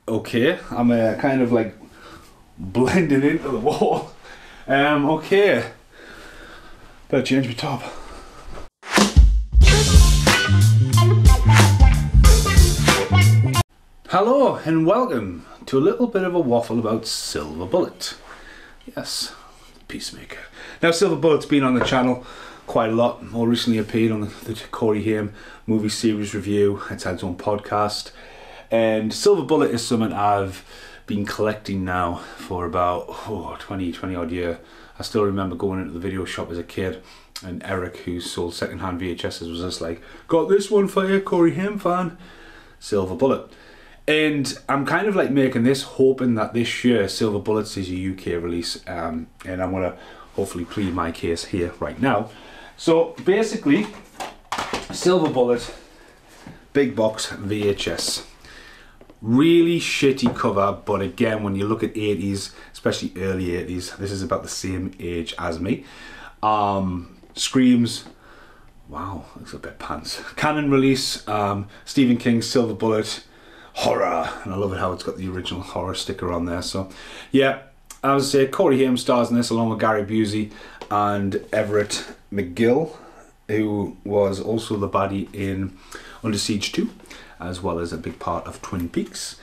Okay, I'm kind of like blending into the wall. Okay, better change my top. Hello and welcome to a little bit of a waffle about Silver Bullet. Yes, Peacemaker. Now, Silver Bullet's been on the channel quite a lot. More recently appeared on the Corey Haim movie series review. It's had its own podcast. And Silver Bullet is something I've been collecting now for about 20 odd year. I still remember going into the video shop as a kid, and Eric, who sold second-hand VHSs, was just like, "Got this one for you, Corey Haim fan, Silver Bullet." And I'm kind of like making this, hoping that this year Silver Bullets is a UK release, and I'm going to hopefully plead my case here right now. So basically, Silver Bullet, big box VHS. Really shitty cover, but again, when you look at 80s, especially early 80s, this is about the same age as me. Screams, wow, looks a bit pants. Canon release, Stephen King's Silver Bullet, horror, and I love it how it's got the original horror sticker on there. So yeah, as I say, Corey Haim stars in this along with Gary Busey and Everett McGill, who was also the baddie in Under Siege 2, as well as a big part of Twin Peaks.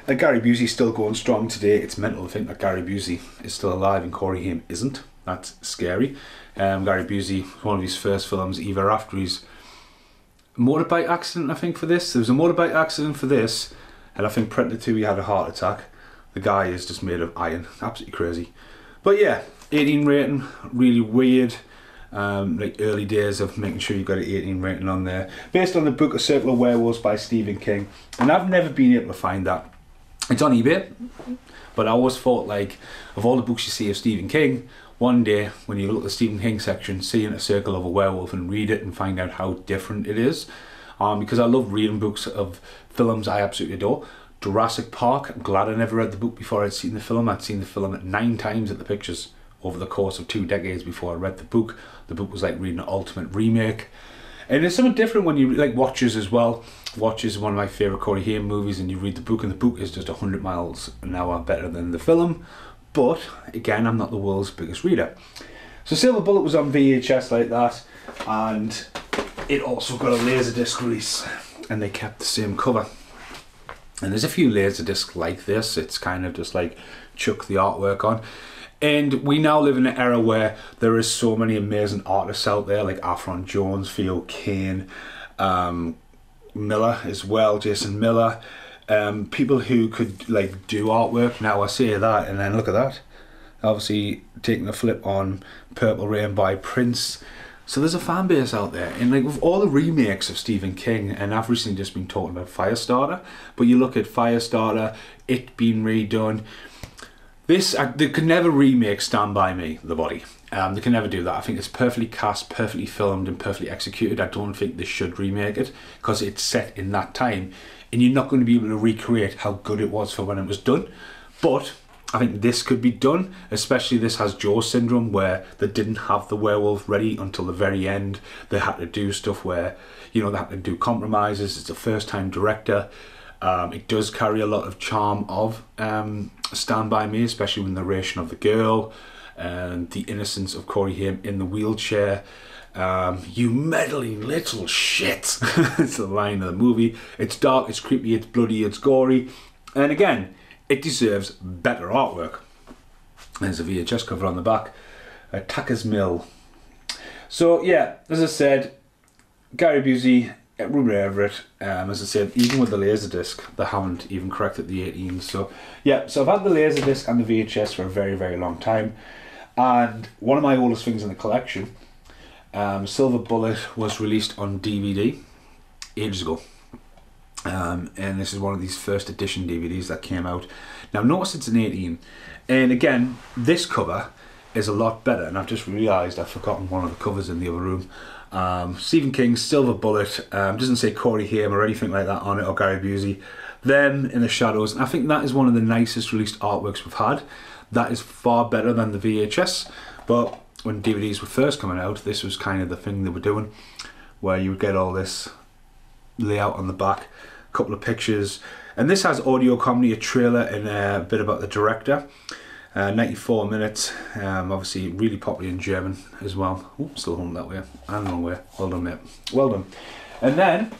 Gary Busey's still going strong today. It's mental to think that Gary Busey is still alive and Corey Haim isn't. That's scary. Gary Busey, one of his first films, either after his motorbike accident, I think, for this. There was a motorbike accident for this, and I think Predator 2 he had a heart attack. The guy is just made of iron. Absolutely crazy. But yeah, 18 rating, really weird. Like early days of making sure you got an 18 rating on there, based on the book A Circle of Werewolves by Stephen King, and I've never been able to find that. It's on eBay, but I always thought, like, of all the books you see of Stephen King, one day when you look at the Stephen King section, seeing A Circle of a Werewolf and read it and find out how different it is, because I love reading books of films I absolutely adore. Jurassic Park, I'm glad I never read the book before I'd seen the film. I'd seen the film 9 times at the pictures over the course of 2 decades before I read the book. The book was like reading an ultimate remake. And there's something different when you like Watches as well. Watches is one of my favourite Corey Haim movies, and you read the book and the book is just 100 miles an hour better than the film. But again, I'm not the world's biggest reader. So Silver Bullet was on VHS like that, and it also got a Laserdisc release, and they kept the same cover. And there's a few Laserdiscs like this. It's kind of just like chuck the artwork on. And we now live in an era where there is so many amazing artists out there, like Afron Jones, Theo Kane, Miller as well, Jason Miller, people who could like do artwork. Now I say that, and then look at that, obviously taking a flip on Purple Rain by Prince. So there's a fan base out there, and like with all the remakes of Stephen King, and I've recently just been talking about Firestarter, but you look at Firestarter, it being redone. This, they could never remake Stand By Me, The Body. They can never do that. I think it's perfectly cast, perfectly filmed and perfectly executed. I don't think they should remake it because it's set in that time and you're not going to be able to recreate how good it was for when it was done. But I think this could be done, especially this has Jaws syndrome where they didn't have the werewolf ready until the very end. They had to do stuff where, you know, they had to do compromises. It's a first-time director. It does carry a lot of charm of Stand By Me, especially with the narration of the girl and the innocence of Corey Haim in the wheelchair. You meddling little shit. It's the line of the movie. It's dark, it's creepy, it's bloody, it's gory. And again, it deserves better artwork. There's a VHS cover on the back. Tucker's Mill. So yeah, as I said, Gary Busey, Rupert Everett, as I said, even with the Laserdisc, they haven't even corrected the 18s. So yeah, so I've had the Laserdisc and the VHS for a very, very long time. And one of my oldest things in the collection, Silver Bullet, was released on DVD ages ago. And this is one of these first edition DVDs that came out. Now notice it's an 18. And again, this cover is a lot better. And I've just realised I've forgotten one of the covers in the other room. Stephen King's Silver Bullet, doesn't say Corey Haim or anything like that on it, or Gary Busey. Them in the shadows, and I think that is one of the nicest released artworks we've had. That is far better than the VHS, but when DVDs were first coming out, this was kind of the thing they were doing, where you would get all this layout on the back, a couple of pictures, and this has audio comedy, a trailer, and a bit about the director. 94 minutes, obviously really popular in German as well. Oh, still holding that way, and the wrong way. Well done, mate. Well done. And then,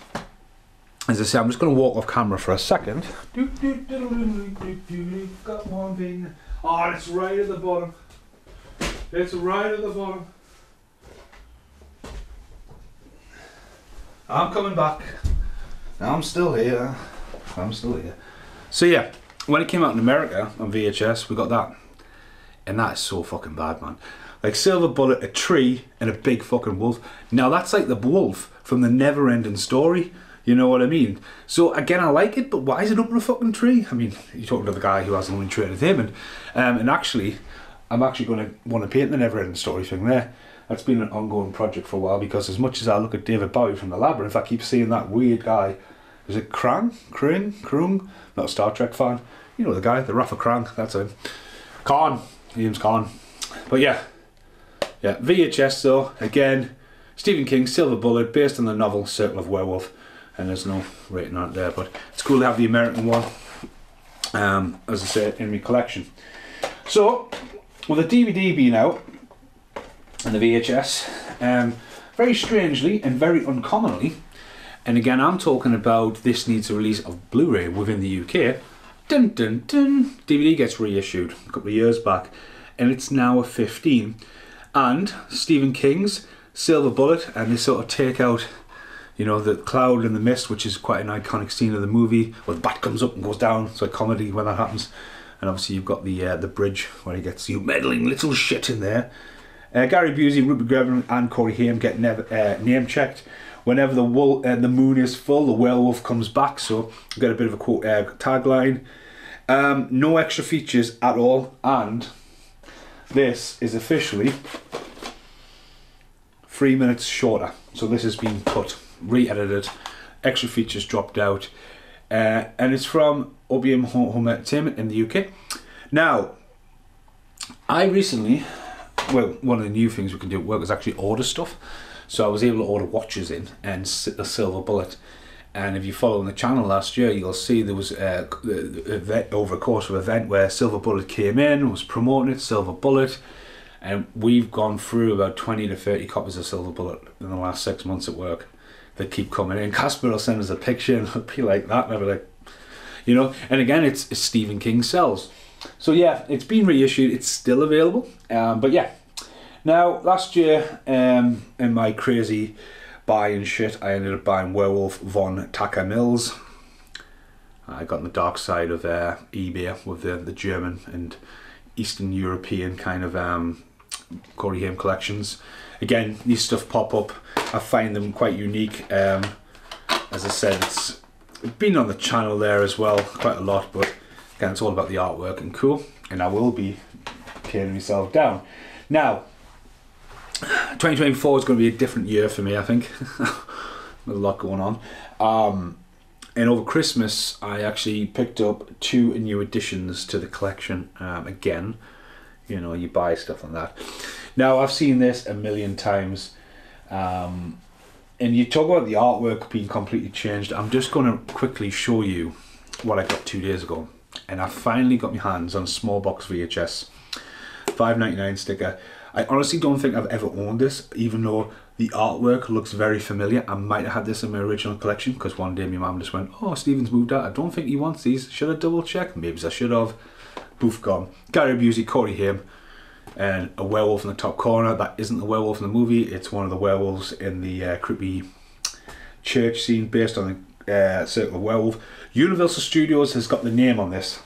as I say, I'm just going to walk off camera for a second. Got one thing. Oh, it's right at the bottom. It's right at the bottom. I'm coming back. I'm still here. I'm still here. So yeah, when it came out in America on VHS, we got that. And that is so fucking bad, man. Like Silver Bullet, a tree, and a big fucking wolf. Now that's like the wolf from the Never-Ending Story. You know what I mean? So again, I like it, but why is it up in a fucking tree? I mean, you're talking to the guy who has only traded him, and actually, I'm actually going to want to paint the Never-Ending Story thing there. That's been an ongoing project for a while, because as much as I look at David Bowie from The Labyrinth, I keep seeing that weird guy. Is it Krang? Not a Star Trek fan. You know the guy, the Rafa Krang, that's him. Khan, name's Khan. But yeah, VHS though, again, Stephen King, Silver Bullet, based on the novel Circle of Werewolf, and there's no rating on it there, but it's cool to have the American one, as I said, in my collection. So, with the DVD being out, and the VHS, very strangely and very uncommonly, and again I'm talking about this needs a release of Blu-ray within the UK, dun dun dun, DVD gets reissued a couple of years back, and it's now a 15, and Stephen King's Silver Bullet, and they sort of take out, you know, the cloud and the mist, which is quite an iconic scene of the movie, where the bat comes up and goes down. It's like comedy when that happens, and obviously you've got the bridge where he gets "you meddling little shit" in there. Gary Busey, Rupert Grevin, and Corey Haim get name checked. Whenever the moon is full, the werewolf comes back. So you get a bit of a quote, tagline. No extra features at all, and this is officially 3 minutes shorter. So this has been cut, re-edited, extra features dropped out, and it's from OBM Home Entertainment in the UK. Now, I recently, well, one of the new things we can do at work is actually order stuff. So I was able to order watches in and the Silver Bullet. And if you follow on the channel last year, you'll see there was over a course of an event where Silver Bullet came in, was promoting it, Silver Bullet. And we've gone through about 20 to 30 copies of Silver Bullet in the last 6 months at work. They keep coming in. Casper will send us a picture and it'll be like that. And I'll be like, you know, and again, it's Stephen King sells. So yeah, it's been reissued. It's still available. But yeah. Now, last year, in my crazy buying shit, I ended up buying Werewolf von Tucker Mills. I got on the dark side of eBay with the German and Eastern European kind of Corey Haim collections. Again, these stuff pop up. I find them quite unique. As I said, it's been on the channel there as well, quite a lot, but again, it's all about the artwork and cool. And I will be tearing myself down. Now, 2024 is going to be a different year for me, I think. There's a lot going on. And over Christmas, I actually picked up 2 new additions to the collection. Again, you know, you buy stuff on that. Now, I've seen this a million times. And you talk about the artwork being completely changed. I'm just going to quickly show you what I got 2 days ago. And I finally got my hands on a small box VHS. $5.99 sticker. I honestly don't think I've ever owned this, even though the artwork looks very familiar. I might have had this in my original collection, because one day my mum just went, "Oh, Stephen's moved out. I don't think he wants these. Should I double check?" Maybe I should have. Boof gone. Gary Busey, Corey Haim, and a werewolf in the top corner. That isn't the werewolf in the movie. It's one of the werewolves in the creepy church scene based on the Circle of Werewolf. Universal Studios has got the name on this,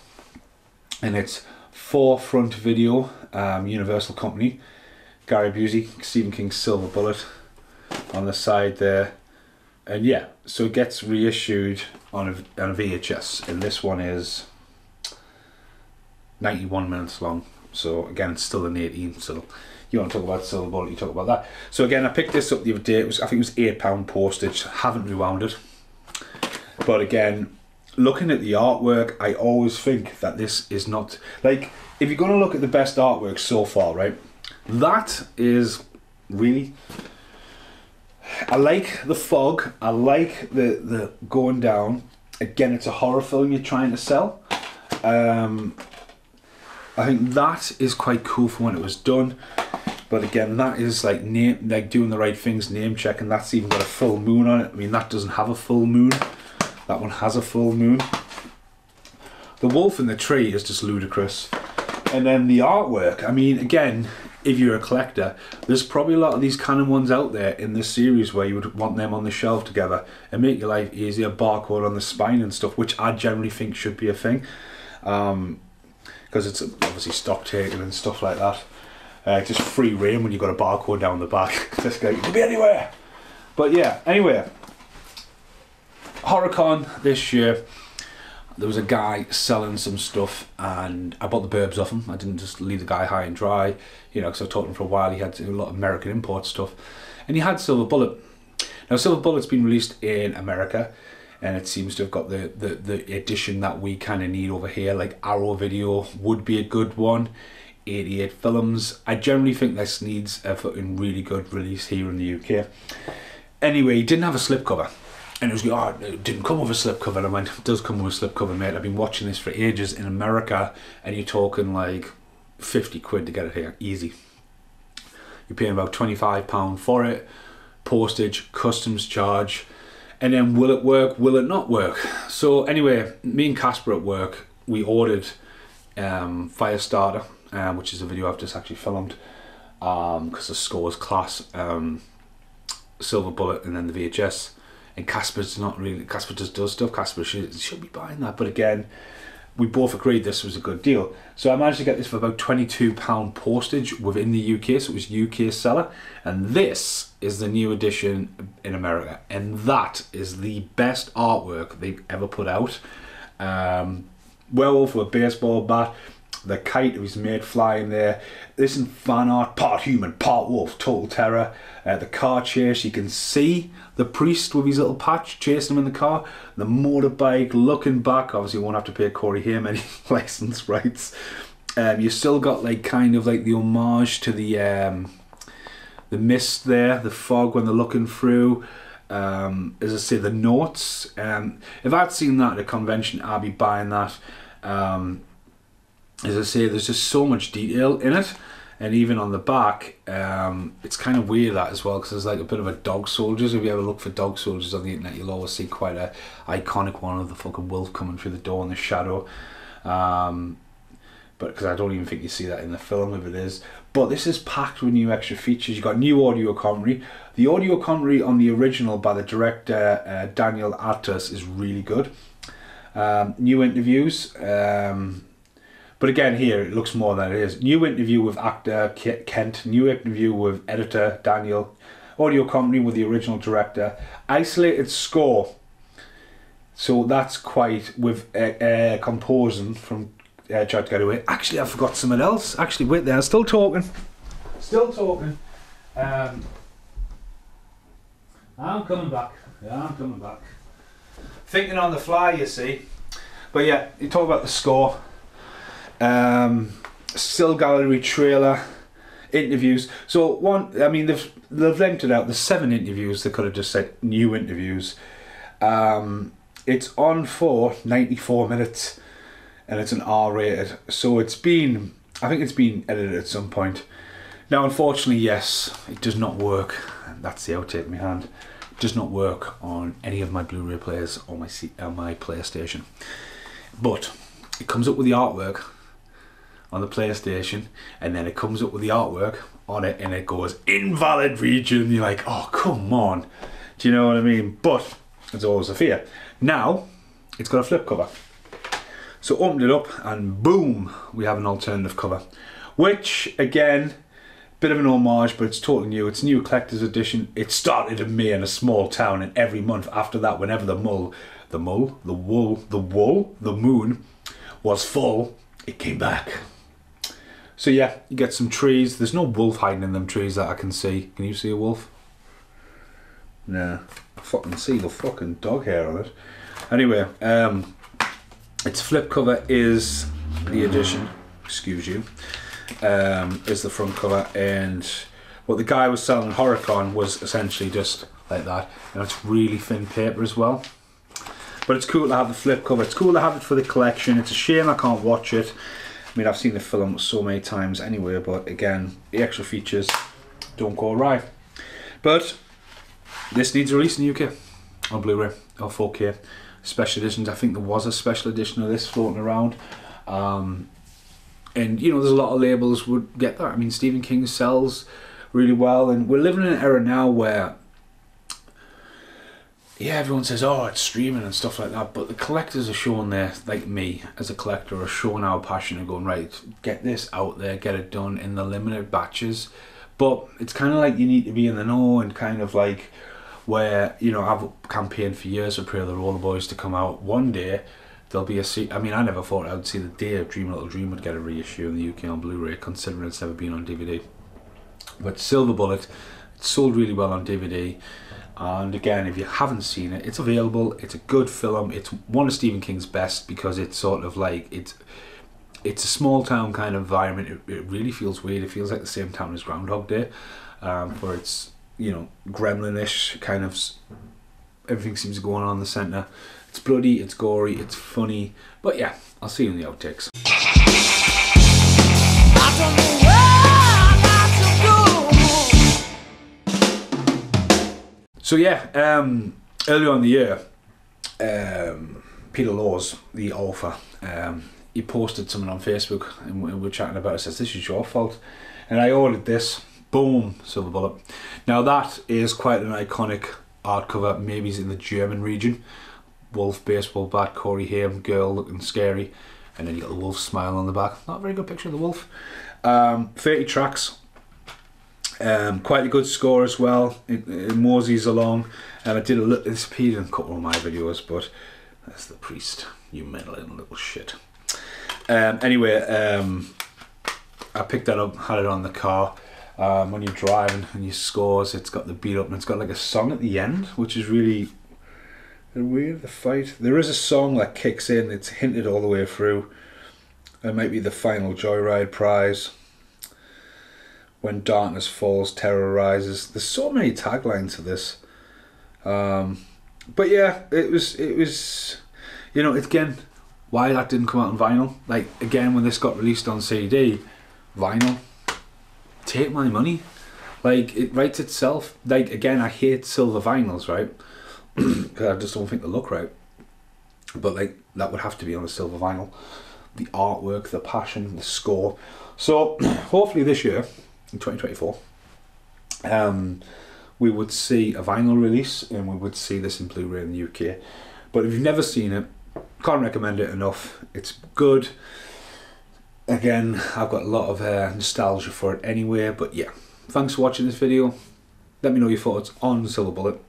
and it's Forefront Video, Universal company. Gary Busey, Stephen King's Silver Bullet on the side there, and yeah, so it gets reissued on a VHS, and this one is 91 minutes long. So again, it's still an 18. So you want to talk about Silver Bullet, you talk about that. So again, I picked this up the other day. I think it was £8 postage. Haven't rewound it, but again, looking at the artwork, I always think that this is not, like, if you're going to look at the best artwork so far, right? That is really... I like the fog. I like the going down. Again, it's a horror film you're trying to sell. I think that is quite cool for when it was done. But again, that is like doing the right things, name checking. That's even got a full moon on it. I mean, that doesn't have a full moon. That one has a full moon. The wolf in the tree is just ludicrous. And then the artwork. I mean, again, if you're a collector, there's probably a lot of these Canon ones out there in this series where you would want them on the shelf together and make your life easier. Barcode on the spine and stuff, which I generally think should be a thing. Because it's obviously stock taken and stuff like that. Just free reign when you've got a barcode down the back. This guy could be anywhere. But yeah, anyway. HorrorCon this year, there was a guy selling some stuff and I bought the burbs off him. I didn't just leave the guy high and dry, you know, because I talked to him for a while. He had a lot of American import stuff. And he had Silver Bullet. Now, Silver Bullet's been released in America, and it seems to have got the edition that we kind of need over here. Like Arrow Video would be a good one. 88 Films. I generally think this needs a fucking really good release here in the UK. Anyway, he didn't have a slipcover. And it was like, oh, it didn't come with a slipcover. And I went, it does come with a slipcover, mate. I've been watching this for ages in America, and you're talking like 50 quid to get it here. Easy. You're paying about £25 for it. Postage, customs charge. And then will it work? Will it not work? So anyway, me and Casper at work, we ordered Firestarter, which is a video I've just actually filmed, because the score is class. Silver Bullet and then the VHS. And Casper's not really, Casper just does stuff. Casper should be buying that. But again, we both agreed this was a good deal. So I managed to get this for about £22 postage within the UK. So it was UK seller. And this is the new edition in America. And that is the best artwork they've ever put out. Werewolf with a baseball bat. The kite was made flying there. This is fan art, part human, part wolf, total terror. The car chase, you can see the priest with his little patch chasing him in the car. The motorbike looking back, obviously you won't have to pay Corey Haim any license rights. You still got like kind of like the homage to the mist there, the fog when they're looking through. As I say, the notes. If I'd seen that at a convention, I'd be buying that. As I say, there's just so much detail in it, and even on the back, it's kind of weird that as well, because there's like a bit of a dog soldiers. If you ever look for dog soldiers on the internet, you'll always see quite a iconic one of the fucking wolf coming through the door in the shadow. But because I don't even think you see that in the film, if it is. But this is packed with new extra features. You've got new audio commentary. The audio commentary on the original by the director Daniel Artus is really good. New interviews. But again, here it looks more than it is. New interview with actor Kent. New interview with editor Daniel. Audio commentary with the original director. Isolated score. So that's quite with composing from Try to Get Away. Actually, I forgot something else. Actually, wait there. I'm still talking. Still talking. I'm coming back. Yeah, I'm coming back. Thinking on the fly, you see. But yeah, you talk about the score. Still gallery trailer, interviews. So one, I mean, they've lengthened it out. There's 7 interviews. They could have just said new interviews. It's on for 94 minutes, and it's an R-rated. So it's been, I think it's been edited at some point. Now, unfortunately, yes, it does not work. That's the outtake in my hand. It does not work on any of my Blu-ray players or my PlayStation. But it comes up with the artwork on the PlayStation, and then it comes up with the artwork on it, and it goes invalid region. You're like, oh, come on. Do you know what I mean? But it's always a fear. Now, it's got a flip cover. So opened it up, and boom, we have an alternative cover. Which, again, bit of an homage, but it's totally new. It's new collector's edition. It started in May in a small town, and every month after that, whenever the moon was full, it came back. So yeah, you get some trees. There's no wolf hiding in them trees that I can see. Can you see a wolf? Nah. I fucking see the fucking dog hair on it. Anyway, its flip cover is the edition. Excuse you. is the front cover, and what the guy was selling at Horicon was essentially just like that, and it's really thin paper as well. But it's cool to have the flip cover. It's cool to have it for the collection. It's a shame I can't watch it. I mean, I've seen the film so many times anyway, but again, the extra features don't go right. But this needs a release in the UK on Blu-ray or 4K. Special editions. I think there was a special edition of this floating around. And you know, there's a lot of labels would get that. I mean, Stephen King sells really well, and we're living in an era now where, yeah, everyone says, oh, it's streaming and stuff like that, but the collectors are showing their, like me as a collector, are showing our passion and going, right, get this out there, get it done in the limited batches. But it's kind of like you need to be in the know, and kind of like where, you know, I've campaigned for years for Pray the Roller Boys to come out. One day there'll be I mean, I never thought I'd see the day of Dream a Little Dream would get a reissue in the UK on Blu-ray, considering it's never been on DVD. But Silver Bullet, it sold really well on DVD. And again, if you haven't seen it, it's available. It's a good film. It's one of Stephen King's best, because it's sort of like, it's a small town kind of environment. It really feels weird. It feels like the same town as Groundhog Day, where it's, you know, gremlin-ish kind of, everything seems to go on in the centre. It's bloody, it's gory, it's funny, but yeah, I'll see you in the outtakes. I don't know where so yeah, earlier on in the year, Peter Laws, the author, he posted something on Facebook, and we were chatting about it. Says, this is your fault, and I ordered this. Boom, Silver Bullet. Now that is quite an iconic art cover. Maybe it's in the German region. Wolf, baseball bat, Corey Haim, girl looking scary, and then you got the wolf smile on the back. Not a very good picture of the wolf. 30 tracks. Quite a good score as well. It moseys along, and I did a little. It's appeared in a couple of my videos, but that's the priest. You meddling little shit. Anyway, I picked that up, had it on the car. When you're driving and you scores, it's got the beat up, and it's got like a song at the end, which is really weird. The fight, there is a song that kicks in. It's hinted all the way through. It might be the final Joyride prize. When darkness falls, terror rises. There's so many taglines to this. But yeah, it was, you know, again, why that didn't come out on vinyl. Like, again, when this got released on CD, vinyl, take my money. Like, it writes itself. Like, again, I hate silver vinyls, right? Because I just don't think they look right. But like, that would have to be on a silver vinyl. The artwork, the passion, the score. So hopefully this year, in 2024, we would see a vinyl release, and we would see this in Blu-ray in the UK. But if you've never seen it, can't recommend it enough. It's good. Again, I've got a lot of nostalgia for it anyway. But yeah, thanks for watching this video. Let me know your thoughts on Silver Bullet,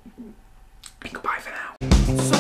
and goodbye for now. So